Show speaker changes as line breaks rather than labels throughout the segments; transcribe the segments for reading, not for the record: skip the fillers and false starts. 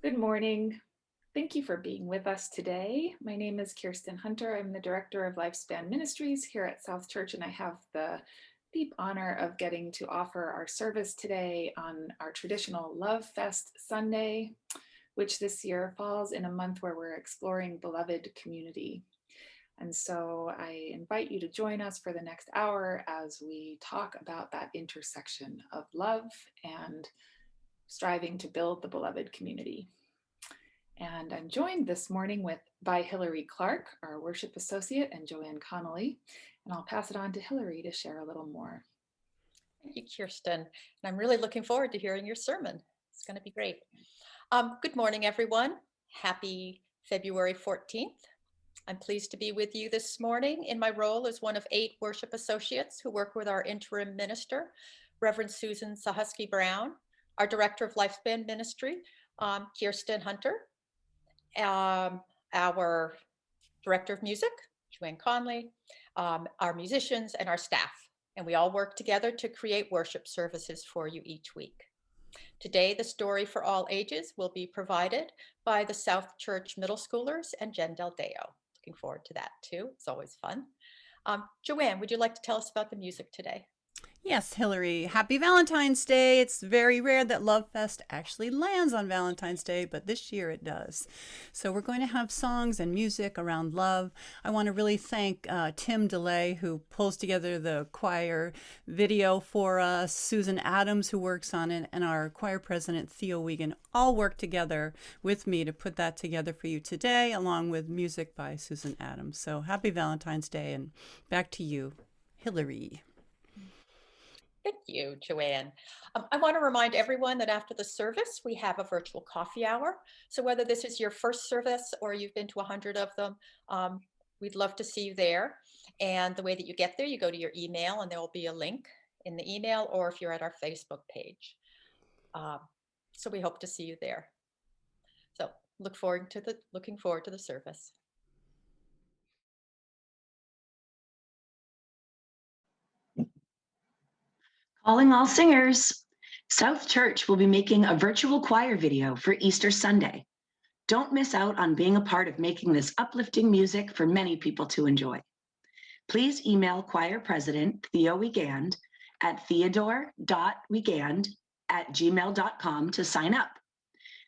Good morning. Thank you for being with us today. My name is Kirsten Hunter. I'm the Director of Lifespan Ministries here at South Church, and I have the deep honor of getting to offer our service today on our traditional Love Fest Sunday, which this year falls in a month where we're exploring beloved community. And so I invite you to join us for the next hour as we talk about that intersection of love and striving to build the beloved community. And I'm joined this morning by Hillary Clark, our worship associate, and Joanne Connolly. And I'll pass it on to Hillary to share a little more.
Thank you, Kirsten. And I'm really looking forward to hearing your sermon. It's going to be great. Good morning, everyone. Happy February 14th. I'm pleased to be with you this morning in my role as one of 8 worship associates who work with our interim minister, Reverend Susan Sahusky Brown, our director of Lifespan Ministry, Kirsten Hunter, our director of music, Joanne Conley, our musicians, and our staff. And we all work together to create worship services for you each week. Today, the story for all ages will be provided by the South Church middle schoolers and Jen Del Deo. Looking forward to that too. It's always fun. Joanne, would you like to tell us about the music today?
Yes, Hillary. Happy Valentine's Day. It's very rare that Love Fest actually lands on Valentine's Day, but this year it does. So we're going to have songs and music around love. I want to really thank Tim DeLay, who pulls together the choir video for us, Susan Adams, who works on it, and our choir president, Theo Wiegand, all work together with me to put that together for you today, along with music by Susan Adams. So happy Valentine's Day, and back to you, Hillary.
Thank you, Joanne. I want to remind everyone that after the service, we have a virtual coffee hour. So whether this is your first service or you've been to 100 of them, we'd love to see you there. And the way that you get there, you go to your email and there will be a link in the email, or if you're at our Facebook page. So we hope to see you there. So looking forward to the service.
Calling all singers. South Church will be making a virtual choir video for Easter Sunday. Don't miss out on being a part of making this uplifting music for many people to enjoy. Please email choir president Theo Wiegand at theodore.wiegand@gmail.com to sign up.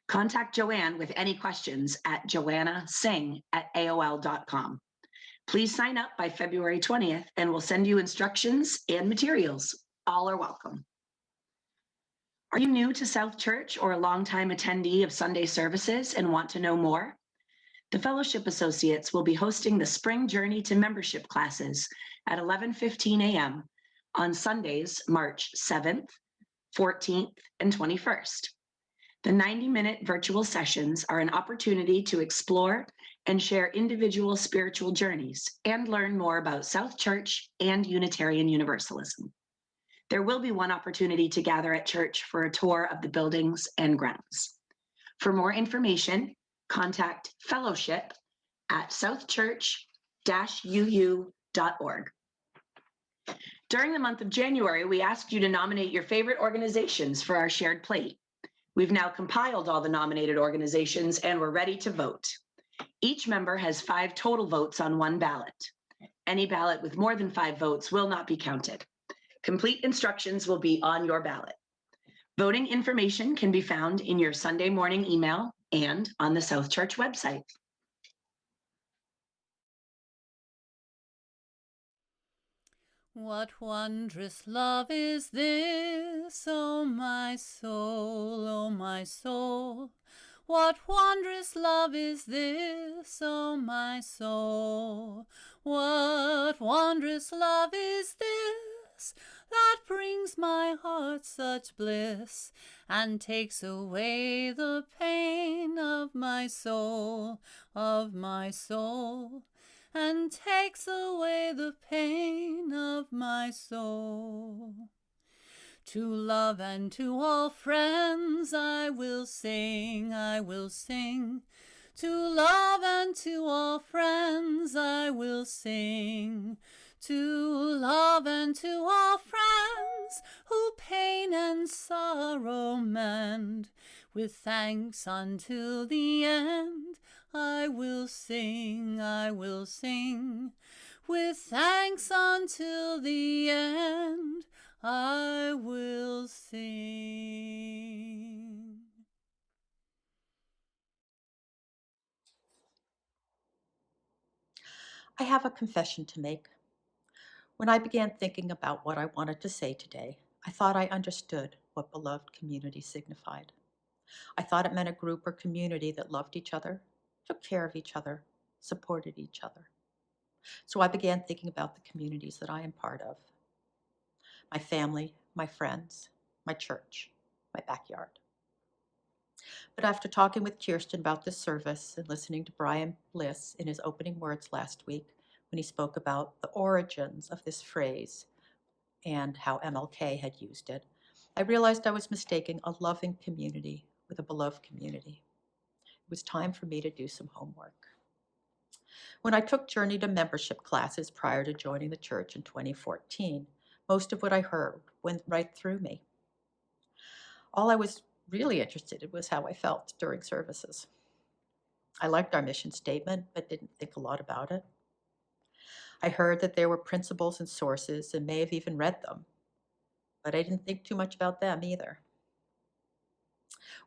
Contact Joanne with any questions at joannasing@aol.com. Please sign up by February 20th and we'll send you instructions and materials. All are welcome. Are you new to South Church or a longtime attendee of Sunday services and want to know more? The Fellowship Associates will be hosting the Spring Journey to Membership classes at 11:15 a.m. on Sundays, March 7th, 14th, and 21st. The 90-minute virtual sessions are an opportunity to explore and share individual spiritual journeys and learn more about South Church and Unitarian Universalism. There will be one opportunity to gather at church for a tour of the buildings and grounds. For more information, contact fellowship at southchurch-uu.org. During the month of January, we asked you to nominate your favorite organizations for our shared plate. We've now compiled all the nominated organizations and we're ready to vote. Each member has 5 total votes on one ballot. Any ballot with more than 5 votes will not be counted. Complete instructions will be on your ballot. Voting information can be found in your Sunday morning email and on the South Church website.
What wondrous love is this, O my soul, O my soul? What wondrous love is this, O my soul? What wondrous love is this that brings my heart such bliss and takes away the pain of my soul, and takes away the pain of my soul. To love and to all friends I will sing, I will sing. To love and to all friends I will sing. To love and to all friends who pain and sorrow mend, With thanks until the end, I will sing, I will sing. With thanks until the end, I will sing.
I have a confession to make. When I began thinking about what I wanted to say today, I thought I understood what beloved community signified. I thought it meant a group or community that loved each other, took care of each other, supported each other. So I began thinking about the communities that I am part of. My family, my friends, my church, my backyard. But after talking with Kirsten about this service and listening to Brian Bliss in his opening words last week when he spoke about the origins of this phrase and how MLK had used it, I realized I was mistaking a loving community with a beloved community. It was time for me to do some homework. When I took Journey to Membership classes prior to joining the church in 2014, most of what I heard went right through me. All I was really interested in was how I felt during services. I liked our mission statement, but didn't think a lot about it. I heard that there were principles and sources and may have even read them, but I didn't think too much about them either.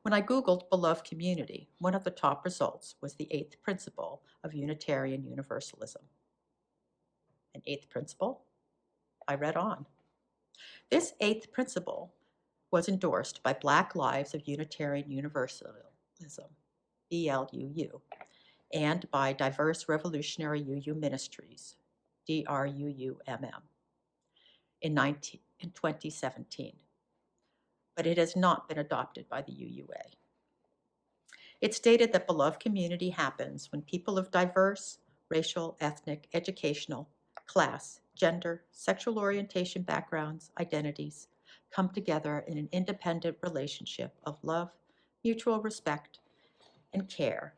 When I Googled beloved community, one of the top results was the 8th principle of Unitarian Universalism. An 8th principle? I read on. This 8th principle was endorsed by Black Lives of Unitarian Universalism, BLUU, and by Diverse Revolutionary UU Ministries, DRUUMM, in 2017. But it has not been adopted by the UUA. It stated that beloved community happens when people of diverse racial, ethnic, educational, class, gender, sexual orientation backgrounds, identities come together in an independent relationship of love, mutual respect, and care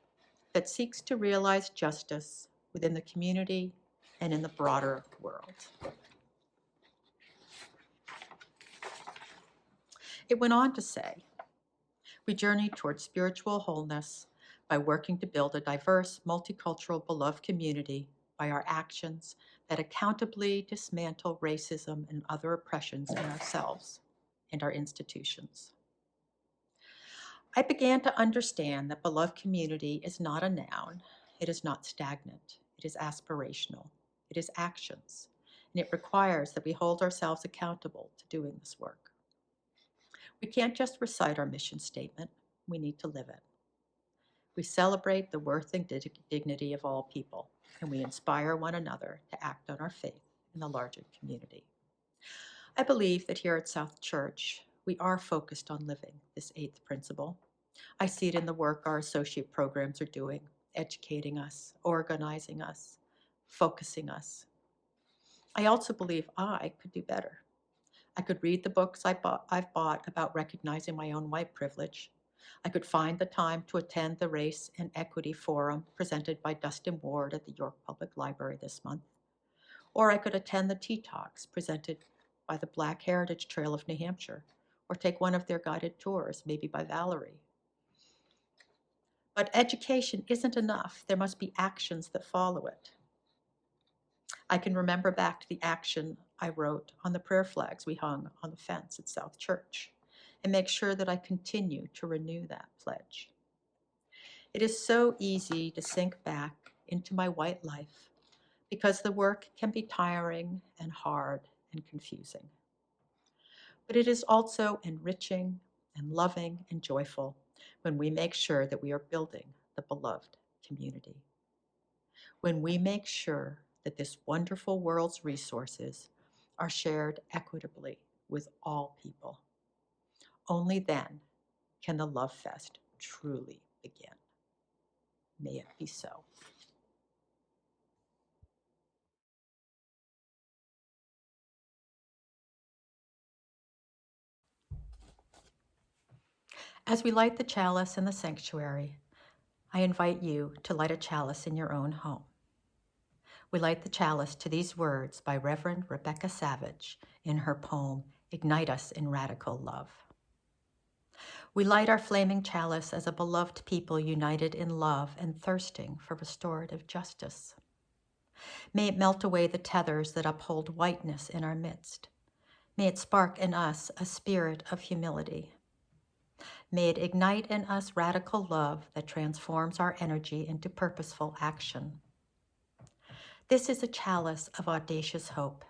that seeks to realize justice within the community and in the broader world. It went on to say, we journey towards spiritual wholeness by working to build a diverse, multicultural, beloved community by our actions that accountably dismantle racism and other oppressions in ourselves and our institutions. I began to understand that beloved community is not a noun. It is not stagnant. It is aspirational. It is actions. And it requires that we hold ourselves accountable to doing this work. We can't just recite our mission statement. We need to live it. We celebrate the worth and dignity of all people, and we inspire one another to act on our faith in the larger community. I believe that here at South Church, we are focused on living this 8th principle. I see it in the work our associate programs are doing, educating us, organizing us, focusing us. I also believe I could do better. I could read the books I've bought about recognizing my own white privilege. I could find the time to attend the Race and Equity Forum presented by Dustin Ward at the York Public Library this month. Or I could attend the Tea Talks presented by the Black Heritage Trail of New Hampshire, or take one of their guided tours, maybe by Valerie. But education isn't enough. There must be actions that follow it. I can remember back to the action I wrote on the prayer flags we hung on the fence at South Church and make sure that I continue to renew that pledge. It is so easy to sink back into my white life because the work can be tiring and hard and confusing. But it is also enriching and loving and joyful when we make sure that we are building the beloved community. When we make sure that this wonderful world's resources are shared equitably with all people. Only then can the Love Fest truly begin. May it be so. As we light the chalice in the sanctuary, I invite you to light a chalice in your own home. We light the chalice to these words by Reverend Rebecca Savage in her poem, Ignite Us in Radical Love. We light our flaming chalice as a beloved people united in love and thirsting for restorative justice. May it melt away the tethers that uphold whiteness in our midst. May it spark in us a spirit of humility. May it ignite in us radical love that transforms our energy into purposeful action. This is a chalice of audacious hope.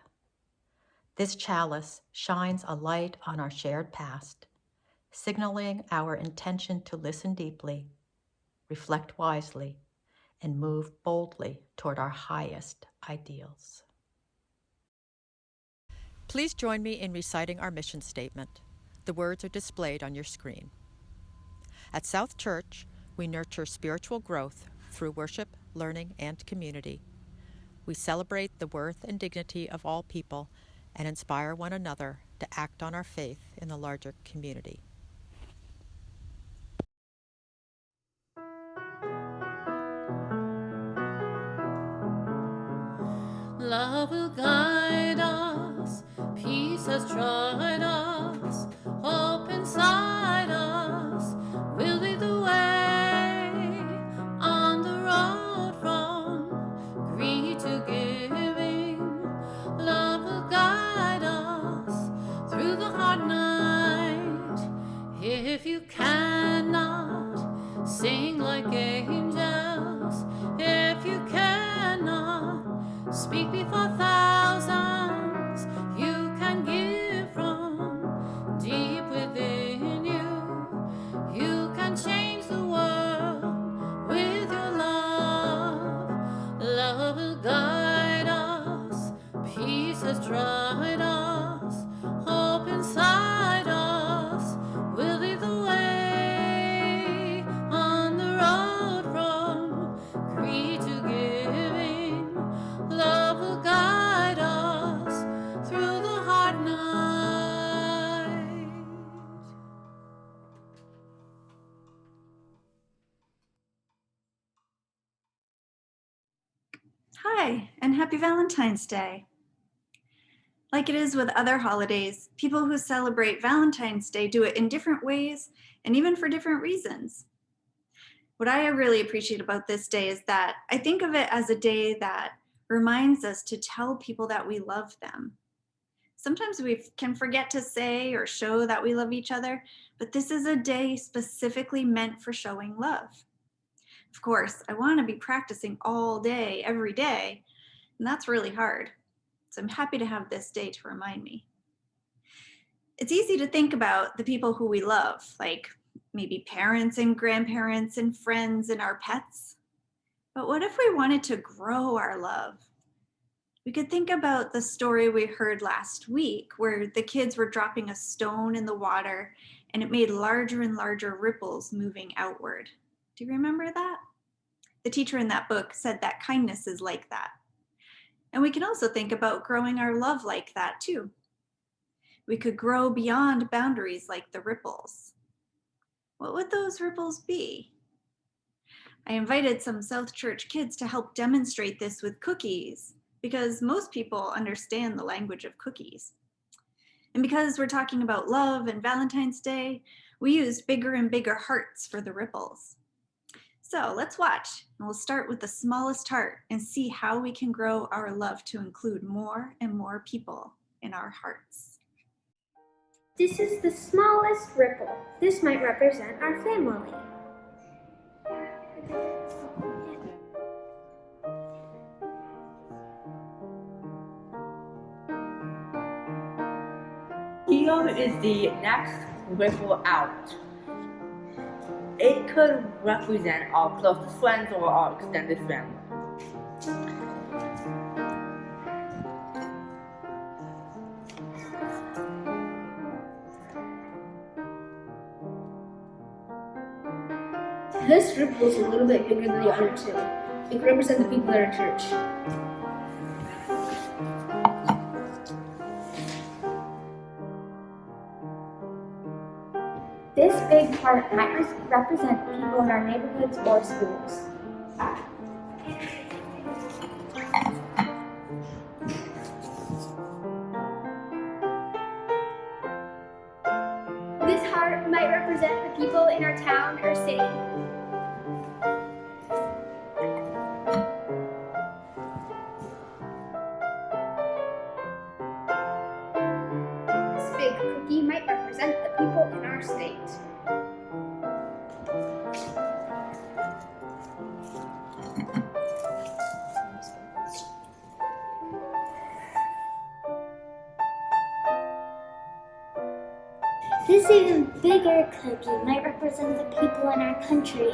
This chalice shines a light on our shared past, signaling our intention to listen deeply, reflect wisely, and move boldly toward our highest ideals. Please join me in reciting our mission statement. The words are displayed on your screen. At South Church, we nurture spiritual growth through worship, learning, and community. We celebrate the worth and dignity of all people and inspire one another to act on our faith in the larger community.
Love will guide us, peace has tried us, hope inside us will lead the way on the road from greed to giving. Love will guide us through the hard night. If you cannot sing like angels, if you cannot speak before thousands, you can give from deep within you. You can change the world with your love. Love will guide us, peace has tried us, hope inside us will lead the way on the road from greed to giving. Love will guide us through the hard night.
Hi, and happy Valentine's Day. Like it is with other holidays, people who celebrate Valentine's Day do it in different ways and even for different reasons. What I really appreciate about this day is that I think of it as a day that reminds us to tell people that we love them. Sometimes we can forget to say or show that we love each other, but this is a day specifically meant for showing love. Of course, I want to be practicing all day, every day, and that's really hard. So I'm happy to have this day to remind me. It's easy to think about the people who we love, like maybe parents and grandparents and friends and our pets. But what if we wanted to grow our love? We could think about the story we heard last week where the kids were dropping a stone in the water and it made larger and larger ripples moving outward. Do you remember that? The teacher in that book said that kindness is like that. And we can also think about growing our love like that too. We could grow beyond boundaries like the ripples. What would those ripples be? I invited some South Church kids to help demonstrate this with cookies because most people understand the language of cookies. And because we're talking about love and Valentine's Day, we used bigger and bigger hearts for the ripples. So let's watch, and we'll start with the smallest heart and see how we can grow our love to include more and more people in our hearts.
This is the smallest ripple. This might represent our family.
Here is the next ripple out. It could represent our closest friends or our extended family.
This ripple is a little bit bigger than the other two. It could represent the people that are in church. This big heart might represent people in our neighborhoods or schools. This heart might represent the This even bigger cookie might represent the people in our country.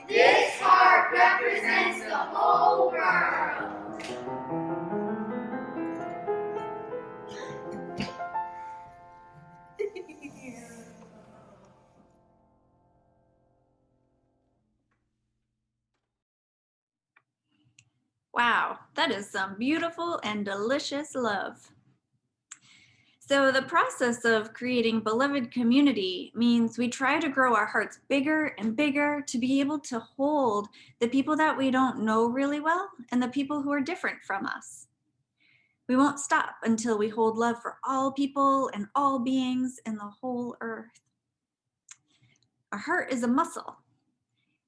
This heart represents the whole world.
Wow, that is some beautiful and delicious love. So the process of creating beloved community means we try to grow our hearts bigger and bigger to be able to hold the people that we don't know really well and the people who are different from us. We won't stop until we hold love for all people and all beings in the whole earth. Our heart is a muscle,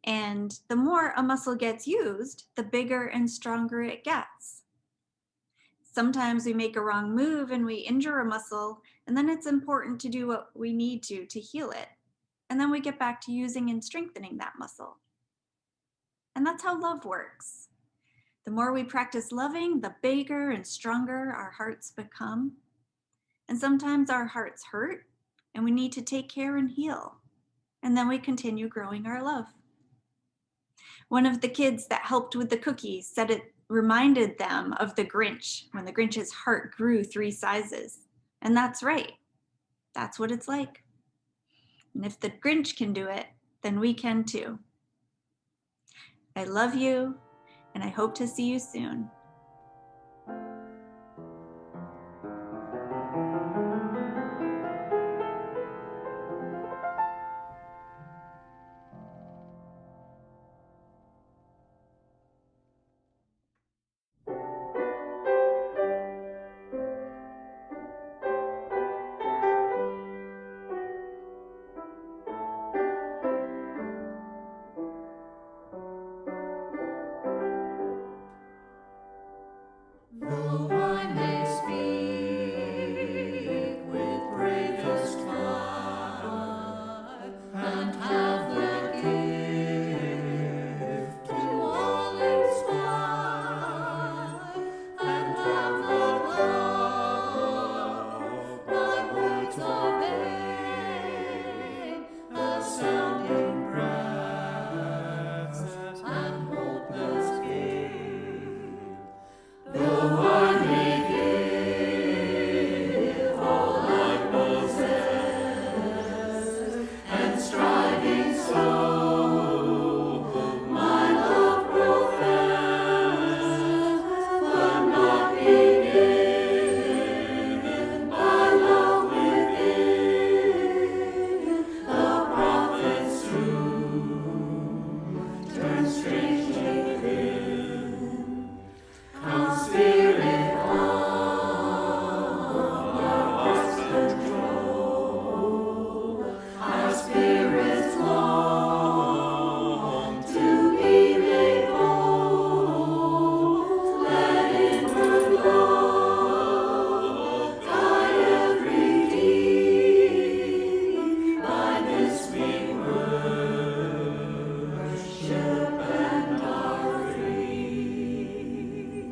and the more a muscle gets used, the bigger and stronger it gets. Sometimes we make a wrong move and we injure a muscle, and then it's important to do what we need to heal it. And then we get back to using and strengthening that muscle. And that's how love works. The more we practice loving, the bigger and stronger our hearts become. And sometimes our hearts hurt, and we need to take care and heal. And then we continue growing our love. One of the kids that helped with the cookies said it reminded them of the Grinch, when the Grinch's heart grew 3 sizes. And that's right. That's what it's like. And if the Grinch can do it, then we can too. I love you, and I hope to see you soon.
Though I may speak with bravest fire, and have the gift to all inspire, and have not love, my words are vain, a sounding brass and hopeless game. Though I may give all I possess, and striving so my love profess, but not be given by love within, the prophet's truth turns strangely thin. Come, Spirit, come, our hearts control. Our spirits long to be made whole. Let inward love guide every deed. By this we worship and are free.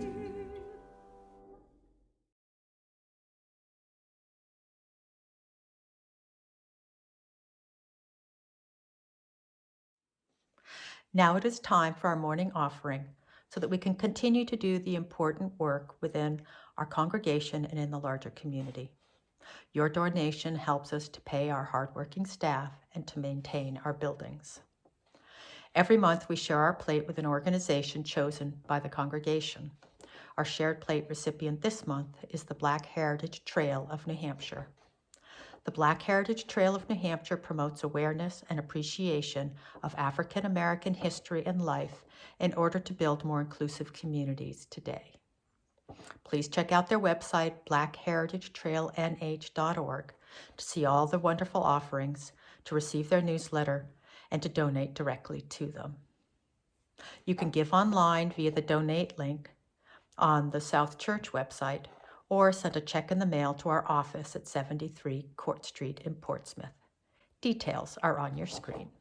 Now it is time for our morning offering so that we can continue to do the important work within our congregation and in the larger community. Your donation helps us to pay our hardworking staff and to maintain our buildings. Every month we share our plate with an organization chosen by the congregation. Our shared plate recipient this month is the Black Heritage Trail of New Hampshire. The Black Heritage Trail of New Hampshire promotes awareness and appreciation of African American history and life in order to build more inclusive communities today. Please check out their website, blackheritagetrailnh.org, to see all the wonderful offerings, to receive their newsletter, and to donate directly to them. You can give online via the donate link on the South Church website, or send a check in the mail to our office at 73 Court Street in Portsmouth. Details are on your screen.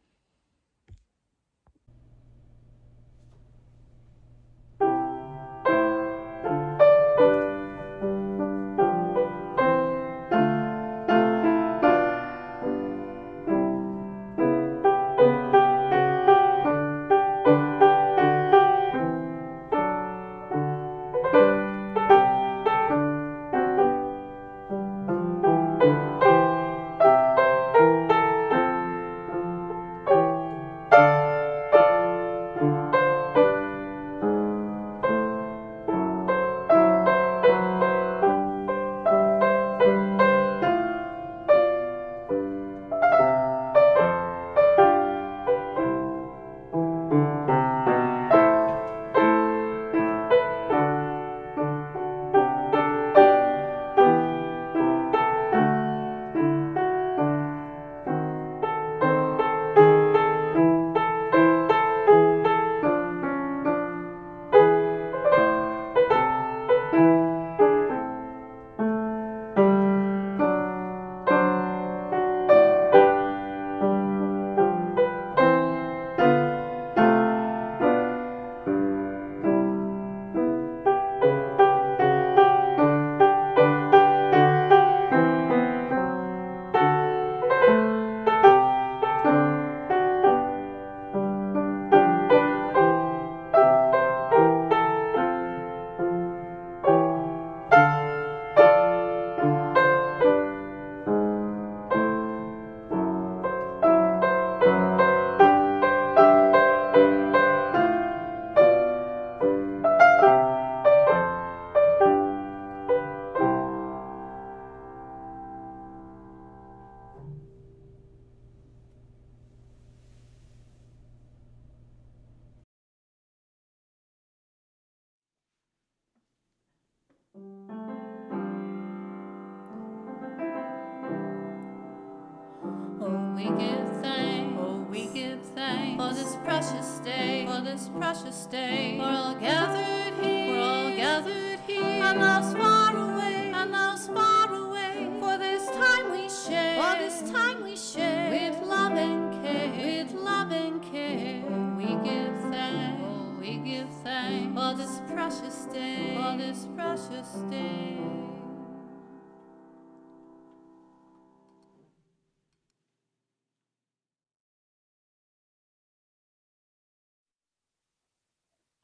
give thanks, oh, we give thanks for this precious day, for all gathered here, and those far away, for this time we share, with love and care, we give thanks, oh, we give thanks for this precious day.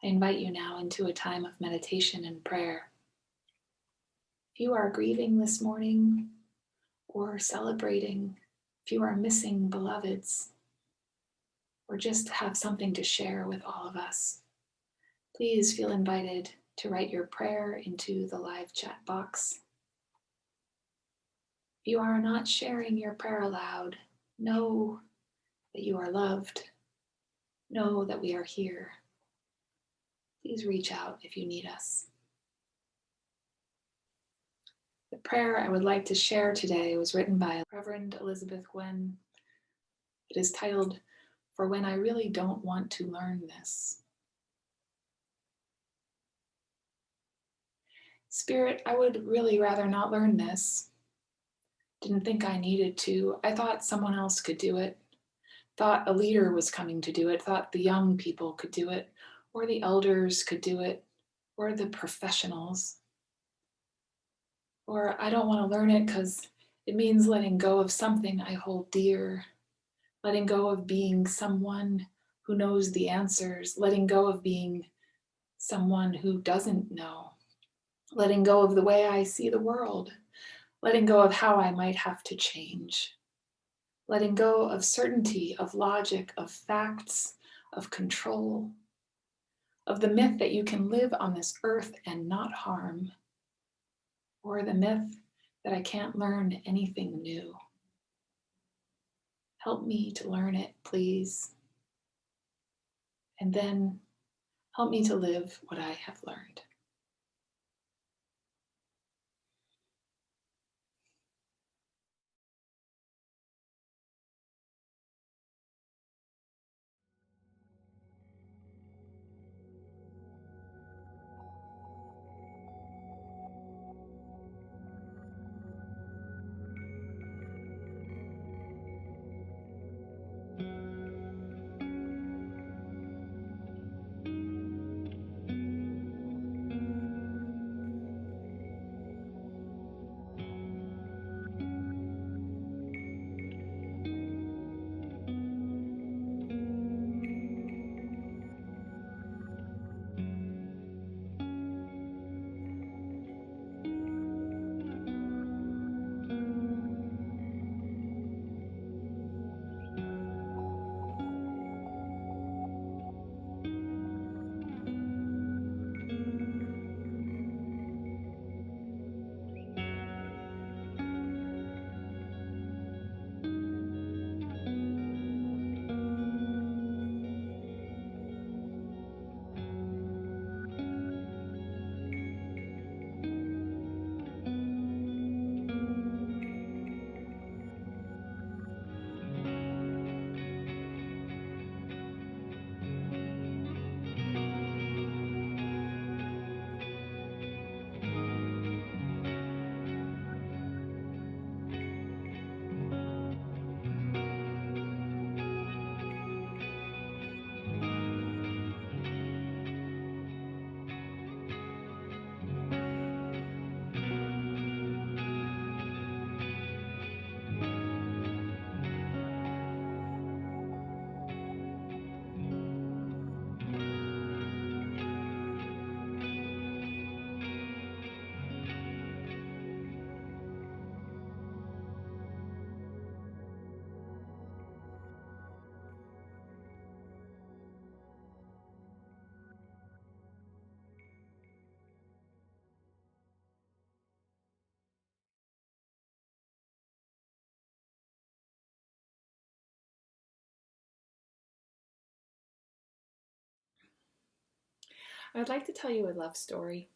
I invite you now into a time of meditation and prayer. If you are grieving this morning or celebrating, if you are missing beloveds, or just have something to share with all of us, please feel invited to write your prayer into the live chat box. If you are not sharing your prayer aloud, know that you are loved. Know that we are here. Please reach out if you need us. The prayer I would like to share today was written by Reverend Elizabeth Nguyen. It is titled, "For When I Really Don't Want to Learn This." Spirit, I would really rather not learn this. Didn't think I needed to. I thought someone else could do it. Thought a leader was coming to do it. Thought the young people could do it, or the elders could do it, or the professionals. Or I don't want to learn it because it means letting go of something I hold dear, letting go of being someone who knows the answers, letting go of being someone who doesn't know, letting go of the way I see the world, letting go of how I might have to change, letting go of certainty, of logic, of facts, of control, of the myth that you can live on this earth and not harm, or the myth that I can't learn anything new. Help me to learn it, please. And then help me to live what I have learned. I'd like to tell you a love story.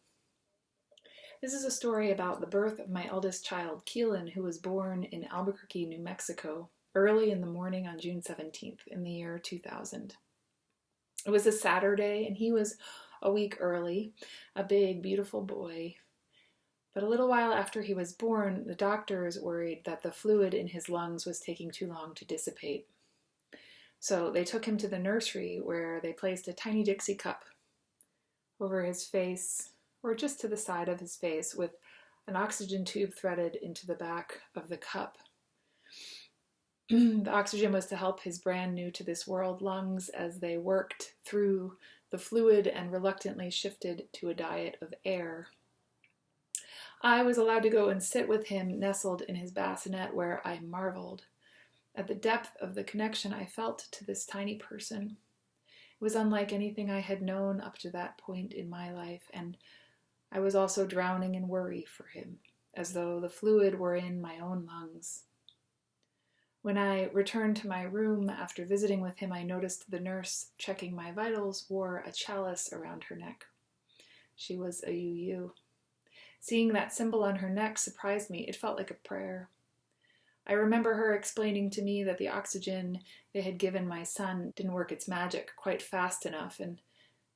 This is a story about the birth of my eldest child, Keelan, who was born in Albuquerque, New Mexico, early in the morning on June 17th in the year 2000. It was a Saturday, and he was a week early, a big, beautiful boy. But a little while after he was born, the doctors worried that the fluid in his lungs was taking too long to dissipate. So they took him to the nursery, where they placed a tiny Dixie cup over his face, or just to the side of his face, with an oxygen tube threaded into the back of the cup. The oxygen was to help his brand new to this world lungs as they worked through the fluid and reluctantly shifted to a diet of air. I was allowed to go and sit with him nestled in his bassinet, where I marveled at the depth of the connection I felt to this tiny person. It was unlike anything I had known up to that point in my life, and I was also drowning in worry for him, as though the fluid were in my own lungs. When I returned to my room after visiting with him, I noticed the nurse checking my vitals wore a chalice around her neck. She was a UU. Seeing that symbol on her neck surprised me. It felt like a prayer. I remember her explaining to me that the oxygen they had given my son didn't work its magic quite fast enough, and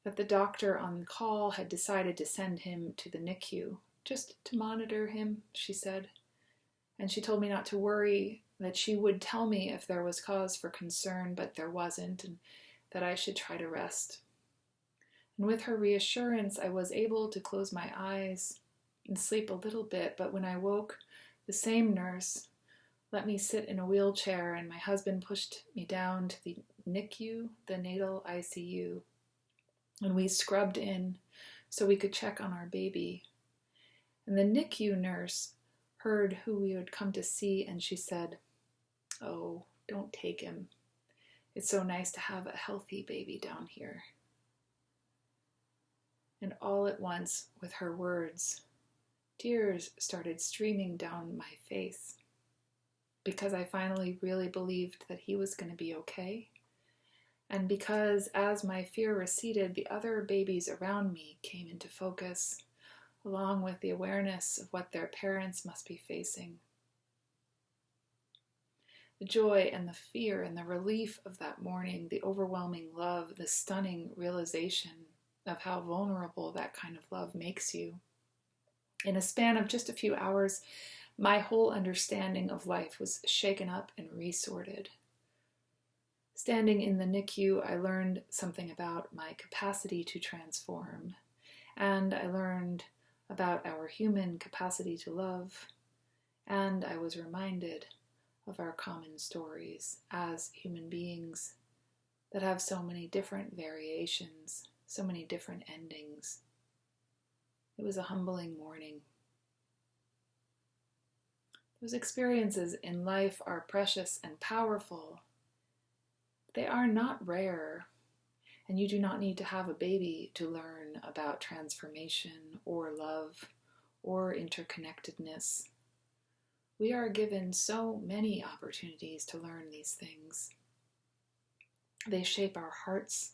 that the doctor on call had decided to send him to the NICU, just to monitor him, she said. And she told me not to worry, that she would tell me if there was cause for concern, but there wasn't, and that I should try to rest. And with her reassurance, I was able to close my eyes and sleep a little bit, but when I woke, the same nurse let me sit in a wheelchair, and my husband pushed me down to the NICU, the natal ICU, and we scrubbed in so we could check on our baby. And the NICU nurse heard who we would come to see, and she said, "Oh, don't take him. It's so nice to have a healthy baby down here." And all at once, with her words, tears started streaming down my face, because I finally really believed that he was going to be okay, and because as my fear receded, the other babies around me came into focus, along with the awareness of what their parents must be facing. The joy and the fear and the relief of that morning, the overwhelming love, the stunning realization of how vulnerable that kind of love makes you. In a span of just a few hours, my whole understanding of life was shaken up and resorted. Standing in the NICU, I learned something about my capacity to transform, and I learned about our human capacity to love, and I was reminded of our common stories as human beings that have so many different variations, so many different endings. It was a humbling morning. Those experiences in life are precious and powerful. They are not rare, and you do not need to have a baby to learn about transformation or love or interconnectedness. We are given so many opportunities to learn these things. They shape our hearts,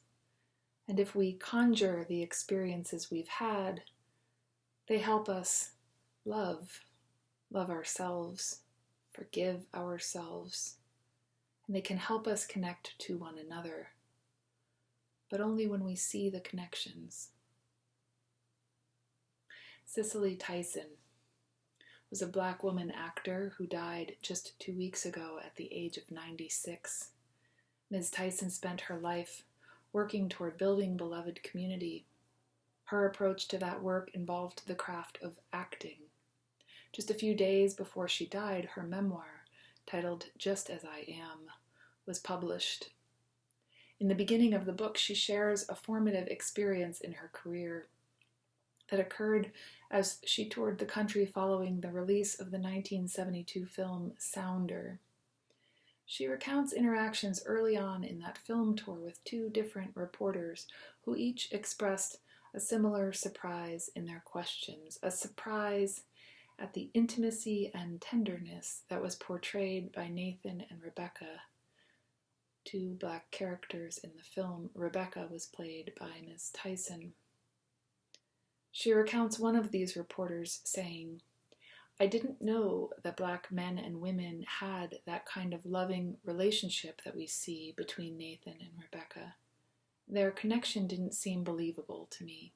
and if we conjure the experiences we've had, they help us love ourselves, forgive ourselves, and they can help us connect to one another, but only when we see the connections. Cicely Tyson was a Black woman actor who died just 2 weeks ago at the age of 96. Ms. Tyson spent her life working toward building beloved community. Her approach to that work involved the craft of acting. Just a few days before she died, her memoir, titled Just As I Am, was published. In the beginning of the book, she shares a formative experience in her career that occurred as she toured the country following the release of the 1972 film Sounder. She recounts interactions early on in that film tour with two different reporters who each expressed a similar surprise in their questions, a surprise at the intimacy and tenderness that was portrayed by Nathan and Rebecca, two Black characters in the film. Rebecca was played by Ms. Tyson. She recounts one of these reporters saying, I didn't know that Black men and women had that kind of loving relationship that we see between Nathan and Rebecca. Their connection didn't seem believable to me.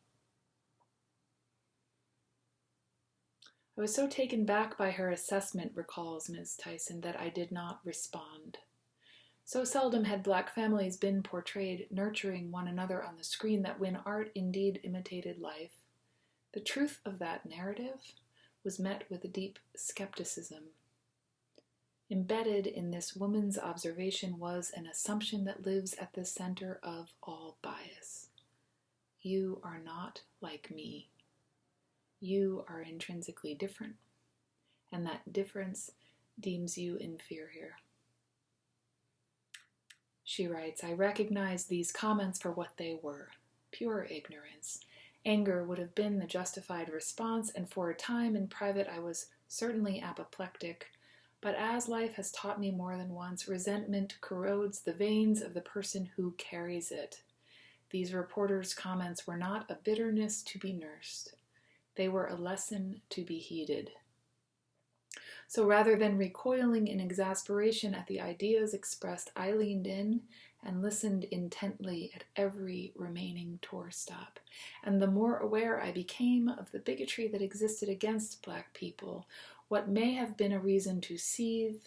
I was so taken back by her assessment, recalls Ms. Tyson, that I did not respond. So seldom had Black families been portrayed nurturing one another on the screen that when art indeed imitated life, the truth of that narrative was met with a deep skepticism. Embedded in this woman's observation was an assumption that lives at the center of all bias. You are not like me. You are intrinsically different, and that difference deems you inferior. She writes, I recognize these comments for what they were, pure ignorance. Anger would have been the justified response, and for a time in private I was certainly apoplectic, but as life has taught me more than once, resentment corrodes the veins of the person who carries it. These reporters' comments were not a bitterness to be nursed. They were a lesson to be heeded. So rather than recoiling in exasperation at the ideas expressed, I leaned in and listened intently at every remaining tour stop. And the more aware I became of the bigotry that existed against Black people, what may have been a reason to seethe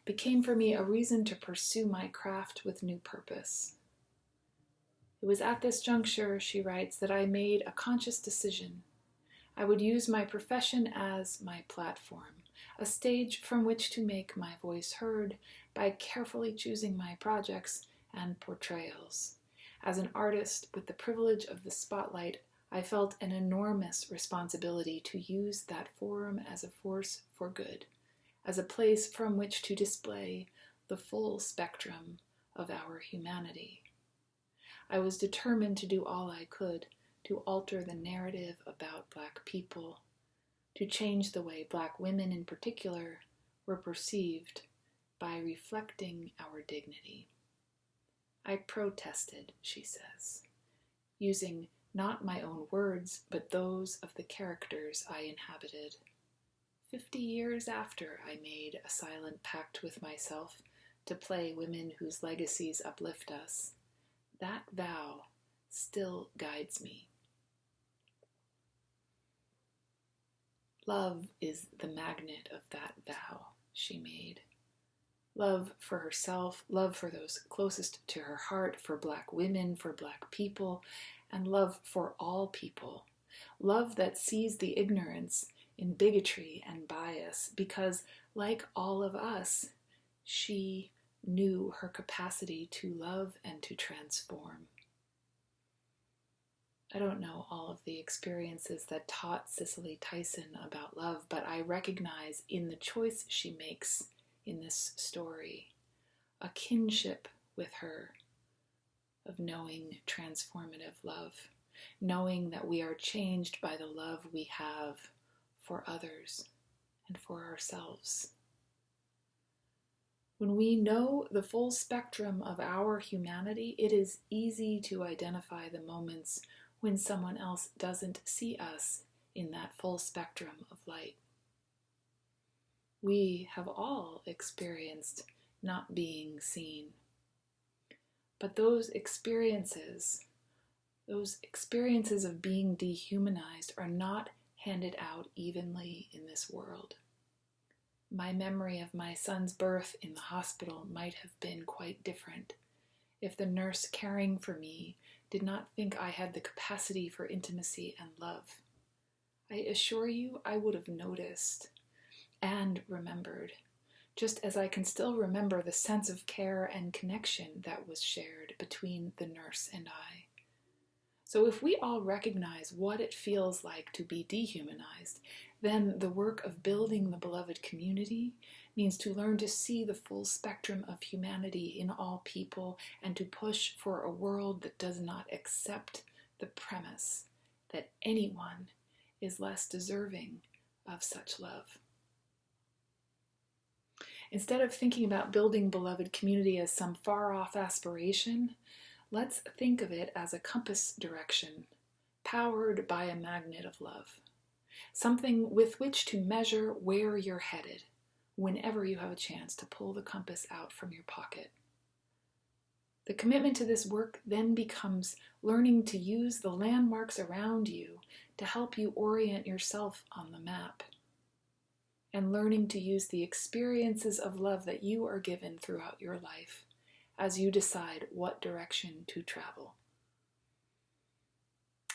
became for me a reason to pursue my craft with new purpose. It was at this juncture, she writes, that I made a conscious decision. I would use my profession as my platform, a stage from which to make my voice heard by carefully choosing my projects and portrayals. As an artist with the privilege of the spotlight, I felt an enormous responsibility to use that forum as a force for good, as a place from which to display the full spectrum of our humanity. I was determined to do all I could to alter the narrative about Black people, to change the way Black women in particular were perceived by reflecting our dignity. I protested, she says, using not my own words, but those of the characters I inhabited. 50 years after I made a silent pact with myself to play women whose legacies uplift us, that vow still guides me. Love is the magnet of that vow she made. Love for herself, love for those closest to her heart, for Black women, for Black people, and love for all people. Love that sees the ignorance in bigotry and bias, because, like all of us, she knew her capacity to love and to transform. I don't know all of the experiences that taught Cicely Tyson about love, but I recognize in the choice she makes in this story a kinship with her of knowing transformative love, knowing that we are changed by the love we have for others and for ourselves. When we know the full spectrum of our humanity, it is easy to identify the moments when someone else doesn't see us in that full spectrum of light. We have all experienced not being seen. But those experiences of being dehumanized are not handed out evenly in this world. My memory of my son's birth in the hospital might have been quite different if the nurse caring for me did not think I had the capacity for intimacy and love. I assure you I would have noticed and remembered, just as I can still remember the sense of care and connection that was shared between the nurse and I. So if we all recognize what it feels like to be dehumanized, then the work of building the beloved community means to learn to see the full spectrum of humanity in all people and to push for a world that does not accept the premise that anyone is less deserving of such love. Instead of thinking about building beloved community as some far-off aspiration, let's think of it as a compass direction, powered by a magnet of love. something with which to measure where you're headed whenever you have a chance to pull the compass out from your pocket. The commitment to this work then becomes learning to use the landmarks around you to help you orient yourself on the map, and learning to use the experiences of love that you are given throughout your life as you decide what direction to travel.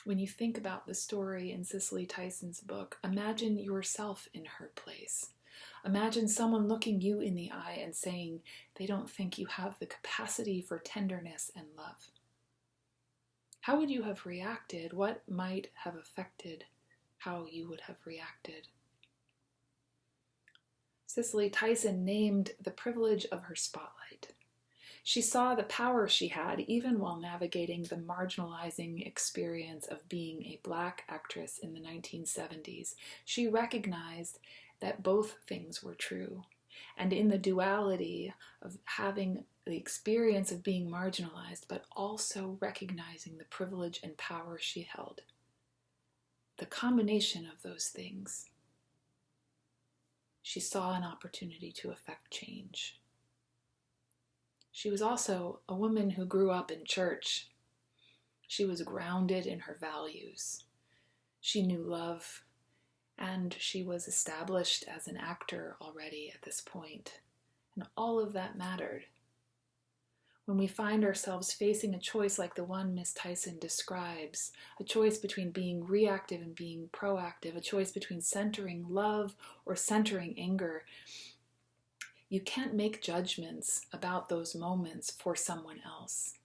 When you think about the story in Cicely Tyson's book, imagine yourself in her place. Imagine someone looking you in the eye and saying they don't think you have the capacity for tenderness and love. How would you have reacted? What might have affected how you would have reacted? Cicely Tyson named the privilege of her spotlight. She saw the power she had even while navigating the marginalizing experience of being a Black actress in the 1970s. She recognized that both things were true. And in the duality of having the experience of being marginalized, but also recognizing the privilege and power she held, the combination of those things, she saw an opportunity to effect change. She was also a woman who grew up in church. She was grounded in her values. She knew love, and she was established as an actor already at this point. And all of that mattered. When we find ourselves facing a choice like the one Miss Tyson describes, a choice between being reactive and being proactive, a choice between centering love or centering anger, you can't make judgments about those moments for someone else.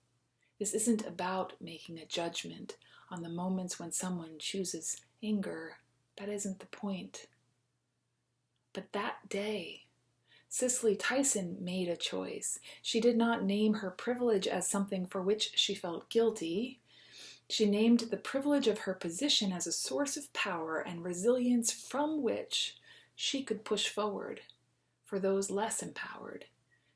This isn't about making a judgment on the moments when someone chooses anger. That isn't the point. But that day, Cicely Tyson made a choice. She did not name her privilege as something for which she felt guilty. She named the privilege of her position as a source of power and resilience from which she could push forward for those less empowered.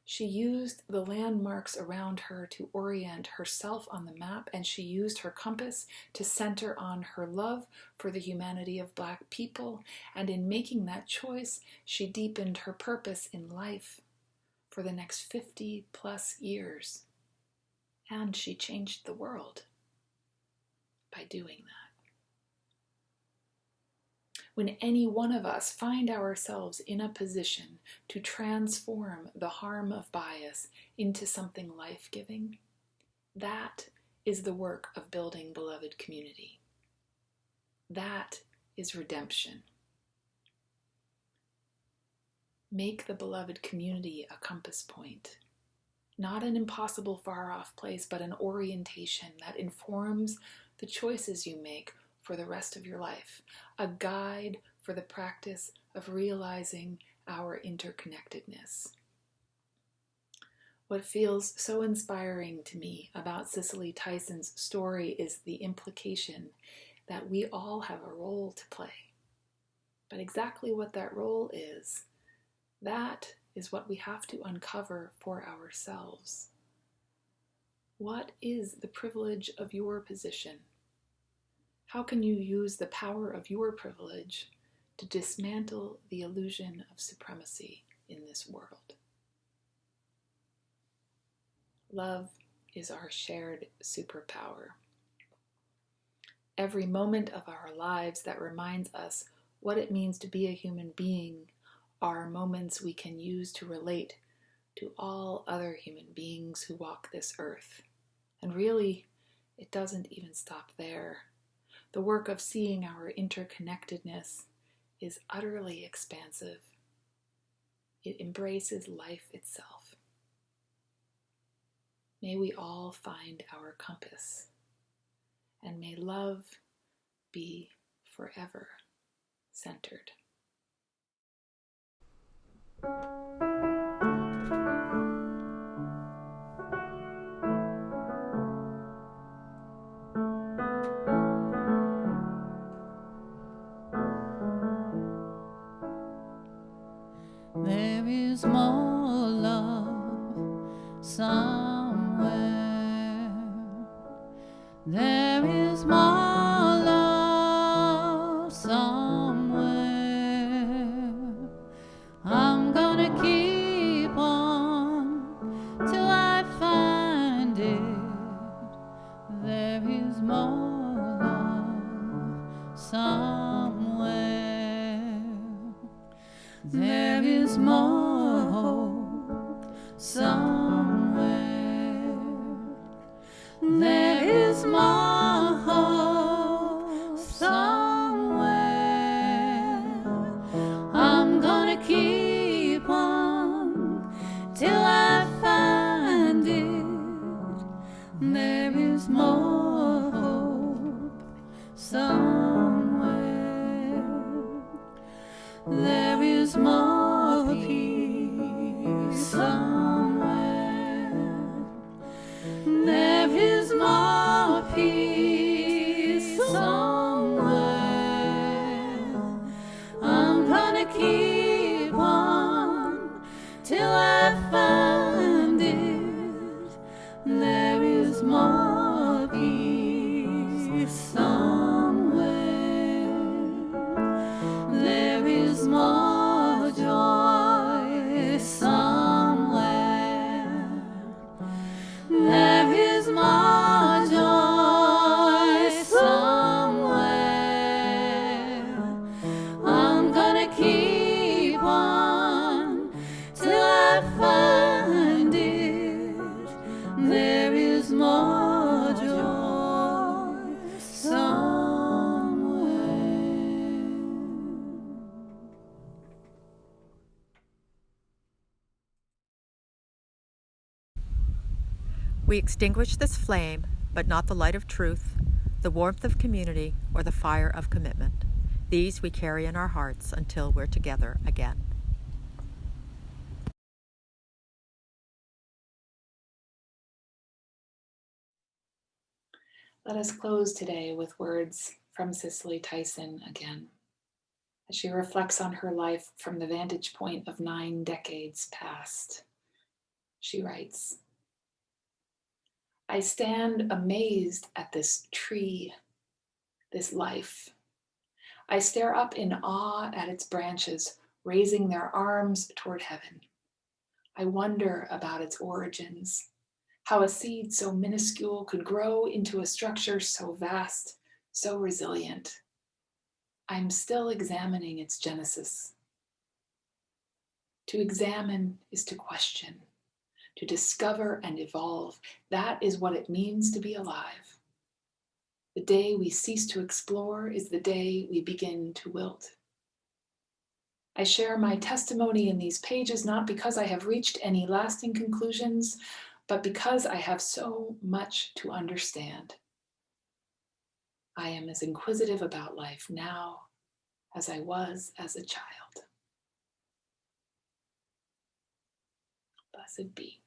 She used the landmarks around her to orient herself on the map, and she used her compass to center on her love for the humanity of Black people. And in making that choice, she deepened her purpose in life for the next 50 plus years. And she changed the world by doing that. When any one of us find ourselves in a position to transform the harm of bias into something life-giving, that is the work of building beloved community. That is redemption. Make the beloved community a compass point, not an impossible far-off place, but an orientation that informs the choices you make for the rest of your life, a guide for the practice of realizing our interconnectedness. What feels so inspiring to me about Cicely Tyson's story is the implication that we all have a role to play. But exactly what that role is, that is what we have to uncover for ourselves. What is the privilege of your position? How can you use the power of your privilege to dismantle the illusion of supremacy in this world? Love is our shared superpower. Every moment of our lives that reminds us what it means to be a human being are moments we can use to relate to all other human beings who walk this earth. And really, it doesn't even stop there. The work of seeing our interconnectedness is utterly expansive. It embraces life itself. May we all find our compass, and may love be forever centered.
There is more love somewhere. There is more love somewhere. There is more hope somewhere. There is more hope somewhere. I'm gonna keep on till I find it. There is more hope somewhere. There is more peace somewhere. There is more peace somewhere. I'm gonna keep on till I find it. There is more peace somewhere. There is more joy somewhere. There is more joy somewhere. I'm gonna keep on till I find it. There is more joy somewhere.
We extinguish this flame, but not the light of truth, the warmth of community, or the fire of commitment. These we carry in our hearts until we're together again.
Let us close today with words from Cicely Tyson again, as she reflects on her life from the vantage point of 9 decades past. She writes, I stand amazed at this tree, this life. I stare up in awe at its branches, raising their arms toward heaven. I wonder about its origins, how a seed so minuscule could grow into a structure so vast, so resilient. I'm still examining its genesis. To examine is to question, to discover and evolve. That is what it means to be alive. The day we cease to explore is the day we begin to wilt. I share my testimony in these pages not because I have reached any lasting conclusions, but because I have so much to understand. I am as inquisitive about life now as I was as a child. Blessed be.